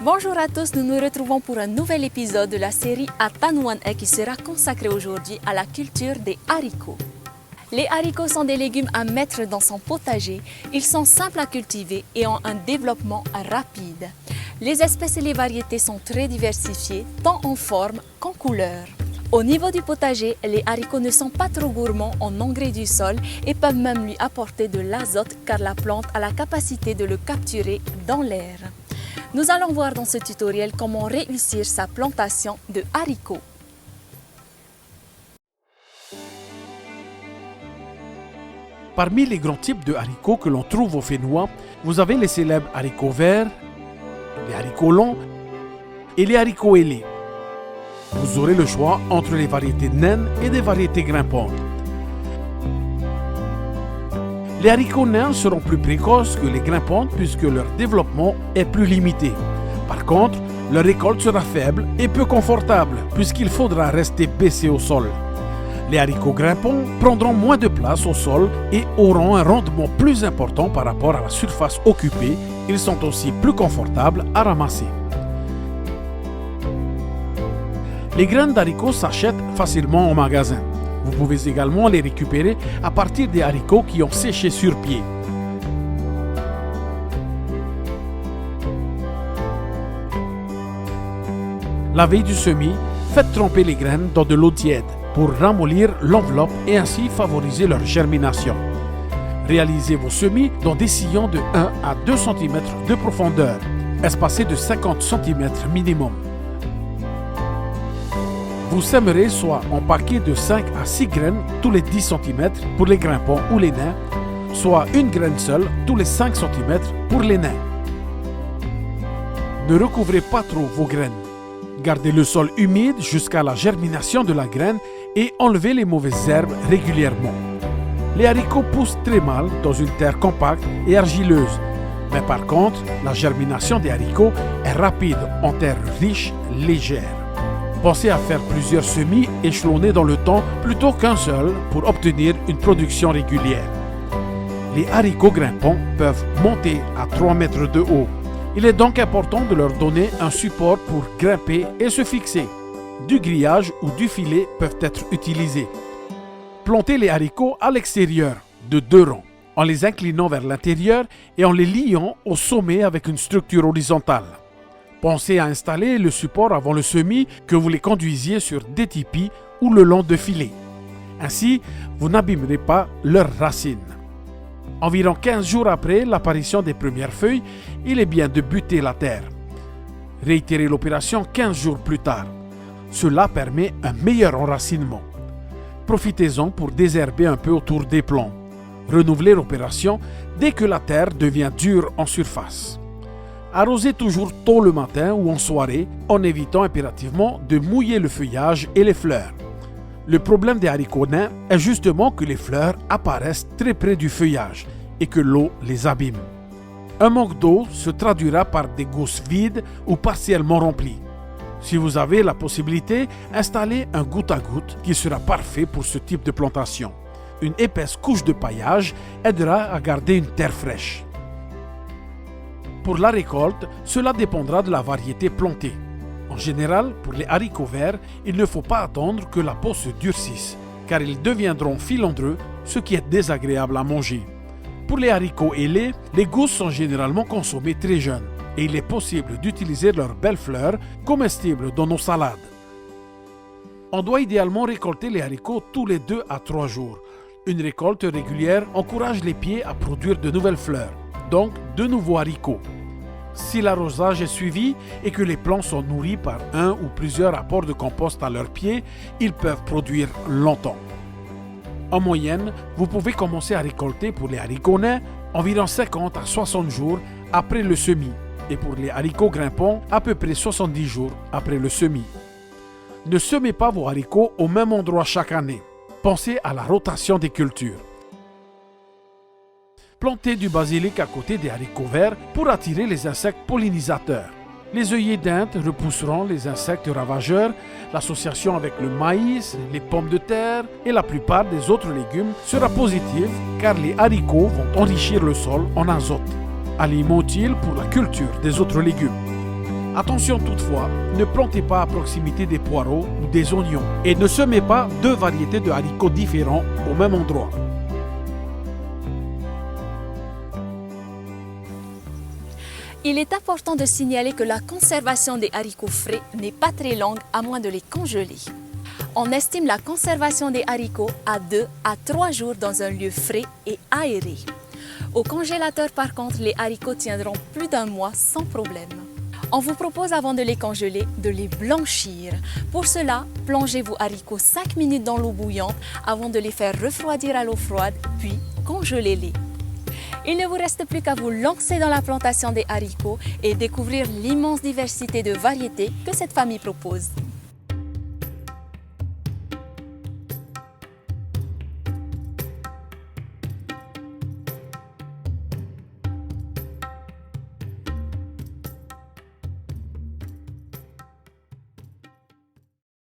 Bonjour à tous, nous nous retrouvons pour un nouvel épisode de la série Atanouane qui sera consacrée aujourd'hui à la culture des haricots. Les haricots sont des légumes à mettre dans son potager. Ils sont simples à cultiver et ont un développement rapide. Les espèces et les variétés sont très diversifiées, tant en forme qu'en couleur. Au niveau du potager, les haricots ne sont pas trop gourmands en engrais du sol et peuvent même lui apporter de l'azote car la plante a la capacité de le capturer dans l'air. Nous allons voir dans ce tutoriel comment réussir sa plantation de haricots. Parmi les grands types de haricots que l'on trouve au Fénois, vous avez les célèbres haricots verts, les haricots longs et les haricots ailés. Vous aurez le choix entre les variétés naines et des variétés grimpantes. Les haricots nains seront plus précoces que les grimpantes puisque leur développement est plus limité. Par contre, leur récolte sera faible et peu confortable puisqu'il faudra rester baissé au sol. Les haricots grimpants prendront moins de place au sol et auront un rendement plus important par rapport à la surface occupée. Ils sont aussi plus confortables à ramasser. Les graines d'haricots s'achètent facilement en magasin. Vous pouvez également les récupérer à partir des haricots qui ont séché sur pied. La veille du semis, faites tremper les graines dans de l'eau tiède pour ramollir l'enveloppe et ainsi favoriser leur germination. Réalisez vos semis dans des sillons de 1 à 2 cm de profondeur, espacés de 50 cm minimum. Vous sèmerez soit en paquets de 5 à 6 graines tous les 10 cm pour les grimpants ou les nains, soit une graine seule tous les 5 cm pour les nains. Ne recouvrez pas trop vos graines. Gardez le sol humide jusqu'à la germination de la graine et enlevez les mauvaises herbes régulièrement. Les haricots poussent très mal dans une terre compacte et argileuse, mais par contre, la germination des haricots est rapide en terre riche, légère. Pensez à faire plusieurs semis échelonnés dans le temps plutôt qu'un seul pour obtenir une production régulière. Les haricots grimpants peuvent monter à 3 mètres de haut. Il est donc important de leur donner un support pour grimper et se fixer. Du grillage ou du filet peuvent être utilisés. Plantez les haricots à l'extérieur, de 2 rangs, en les inclinant vers l'intérieur et en les liant au sommet avec une structure horizontale. Pensez à installer le support avant le semis, que vous les conduisiez sur des tipis ou le long de filets. Ainsi, vous n'abîmerez pas leurs racines. Environ 15 jours après l'apparition des premières feuilles, il est bien de buter la terre. Réitérez l'opération 15 jours plus tard. Cela permet un meilleur enracinement. Profitez-en pour désherber un peu autour des plants. Renouvelez l'opération dès que la terre devient dure en surface. Arrosez toujours tôt le matin ou en soirée en évitant impérativement de mouiller le feuillage et les fleurs. Le problème des haricots nains est justement que les fleurs apparaissent très près du feuillage et que l'eau les abîme. Un manque d'eau se traduira par des gousses vides ou partiellement remplies. Si vous avez la possibilité, installez un goutte à goutte qui sera parfait pour ce type de plantation. Une épaisse couche de paillage aidera à garder une terre fraîche. Pour la récolte, cela dépendra de la variété plantée. En général, pour les haricots verts, il ne faut pas attendre que la peau se durcisse, car ils deviendront filandreux, ce qui est désagréable à manger. Pour les haricots ailés, les gousses sont généralement consommées très jeunes, et il est possible d'utiliser leurs belles fleurs comestibles dans nos salades. On doit idéalement récolter les haricots tous les 2 à 3 jours. Une récolte régulière encourage les pieds à produire de nouvelles fleurs, donc de nouveaux haricots. Si l'arrosage est suivi et que les plants sont nourris par un ou plusieurs apports de compost à leurs pieds, ils peuvent produire longtemps. En moyenne, vous pouvez commencer à récolter pour les haricots nains environ 50 à 60 jours après le semis et pour les haricots grimpants à peu près 70 jours après le semis. Ne semez pas vos haricots au même endroit chaque année. Pensez à la rotation des cultures. Plantez du basilic à côté des haricots verts pour attirer les insectes pollinisateurs. Les œillets d'Inde repousseront les insectes ravageurs. L'association avec le maïs, les pommes de terre et la plupart des autres légumes sera positive car les haricots vont enrichir le sol en azote, aliment utile pour la culture des autres légumes. Attention toutefois, ne plantez pas à proximité des poireaux ou des oignons et ne semez pas deux variétés de haricots différents au même endroit. Il est important de signaler que la conservation des haricots frais n'est pas très longue à moins de les congeler. On estime la conservation des haricots à 2 à 3 jours dans un lieu frais et aéré. Au congélateur par contre, les haricots tiendront plus d'un mois sans problème. On vous propose avant de les congeler, de les blanchir. Pour cela, plongez vos haricots 5 minutes dans l'eau bouillante avant de les faire refroidir à l'eau froide, puis congelez-les. Il ne vous reste plus qu'à vous lancer dans la plantation des haricots et découvrir l'immense diversité de variétés que cette famille propose.